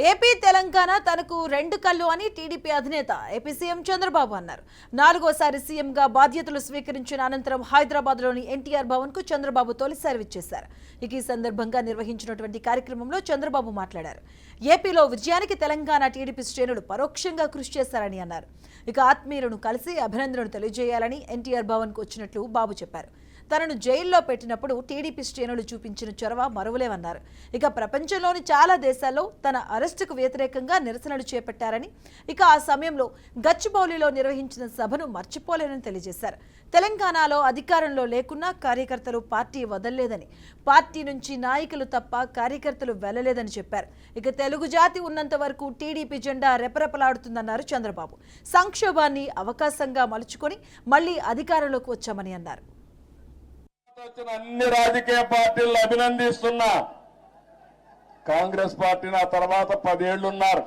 AP Telangana తనకు రెండు కళ్ళు అని టీడీపీ అధినేత ఏపీ సీఎం చంద్రబాబు అన్నారు. 4వ సీఎంగా బాధ్యతలు స్వీకరించిన అనంతరం హైదరాబాద్లోని ఎన్టీఆర్ భవన్ కు చంద్రబాబు తొలిసారి విచ్చేశారు. ఈ సందర్భంగా నిర్వహించినటువంటి కార్యక్రమంలో చంద్రబాబు మాట్లాడారు. ఏపీలో విజయానికి తెలంగాణ టీడీపీ శ్రేణులు పరోక్షంగా కృషి చేశారని అన్నారు. ఆత్మీయులను కలిసి అభినందనలు తెలియజేయాలని ఎన్టీఆర్ భవన్ కు వచ్చినట్లు బాబు చెప్పారు. తనను జైల్లో పెట్టినప్పుడు టీడీపీ శ్రేణులు చూపించిన చొరవ మరువలేమన్నారు. ప్రపంచంలోని చాలా దేశాల్లో తన అరెస్టుకు వ్యతిరేకంగా నిరసనలు చేపట్టారని, ఆ సమయంలో గచ్చిబౌలిలో నిర్వహించిన సభను మర్చిపోలేనని తెలియజేశారు. తెలంగాణలో అధికారంలో లేకున్నా కార్యకర్తలు పార్టీ వదలలేదని, పార్టీ నుంచి నాయకులు తప్ప కార్యకర్తలు వెళ్లలేదని చెప్పారు. తెలుగు జాతి ఉన్నంత వరకు టీడీపీ జెండా రెపరెపలాడుతుందన్నారు చంద్రబాబు. సంక్షోభాన్ని అవకాశంగా మలుచుకొని మళ్లీ అధికారంలోకి వచ్చామని అన్నారు. అన్ని రాజకీయ పార్టీలను అభినందిస్తున్నా. కాంగ్రెస్ పార్టీని ఆ తర్వాత 10 ఏళ్లున్నారు.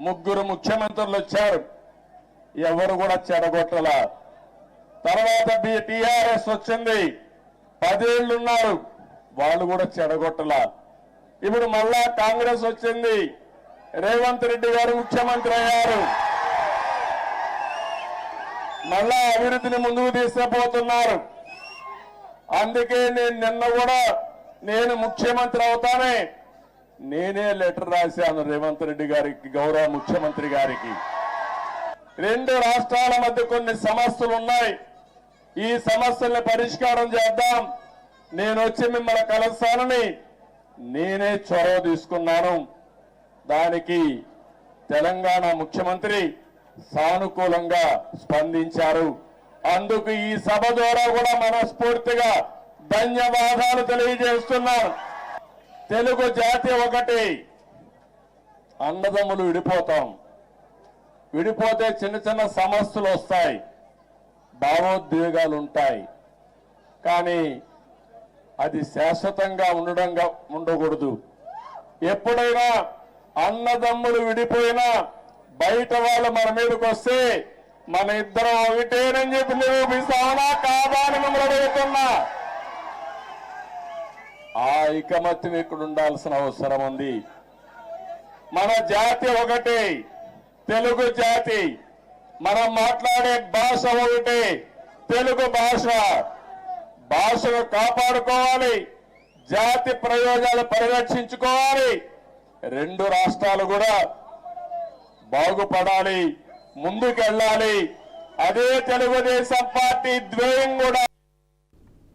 3 ముఖ్యమంత్రులు వచ్చారు, ఎవరు కూడా చెడగొట్టల. తర్వాత టీఆర్ఎస్ వచ్చింది, 10 ఏళ్లున్నారు, వాళ్ళు కూడా చెడగొట్టల. ఇప్పుడు మళ్ళా కాంగ్రెస్ వచ్చింది, రేవంత్ రెడ్డి గారు ముఖ్యమంత్రి అయ్యారు, మళ్ళా అభివృద్ధిని ముందుకు తీసుకుపోతున్నారు. అందుకే నిన్న కూడా నేను ముఖ్యమంత్రి అవుతానే నేనే లెటర్ రాశాను రేవంత్ రెడ్డి గారికి, గౌరవ ముఖ్యమంత్రి గారికి. 2 రాష్ట్రాల మధ్య కొన్ని సమస్యలు ఉన్నాయి, ఈ సమస్యల్ని పరిష్కారం చేద్దాం, నేను వచ్చి మిమ్మల్ని కలుస్తానని నేనే చొరవ తీసుకున్నాను. దానికి తెలంగాణ ముఖ్యమంత్రి సానుకూలంగా స్పందించారు. అందుకు ఈ సభ ద్వారా కూడా మనస్ఫూర్తిగా ధన్యవాదాలు తెలియజేస్తున్నాను. తెలుగు జాతి ఒకటి, అన్నదమ్ములు విడిపోతాం, విడిపోతే చిన్న చిన్న సమస్యలు వస్తాయి, భావోద్వేగాలు ఉంటాయి, కానీ అది శాశ్వతంగా ఉండకూడదు. ఎప్పుడైనా అన్నదమ్ములు విడిపోయినా బయట వాళ్ళు మన మీదకి వస్తే మన ఇద్దరం ఒకటేనని చెప్పి నిరూపిస్తామన్నా కాదా అని మిమ్మల్ని అడుగుతున్నా. ఆ ఐకమత్యం ఇక్కడ ఉండాల్సిన అవసరం ఉంది. మన జాతి ఒకటే, తెలుగు జాతి, మనం మాట్లాడే భాష ఒకటే, తెలుగు భాష. భాషను కాపాడుకోవాలి, జాతి ప్రయోజనాలు పరిరక్షించుకోవాలి. 2 రాష్ట్రాలు కూడా బాగుపడాలి, ముందుకెళ్ళాలి. అదే తెలుగుదేశం పార్టీ ధ్యేయం కూడా.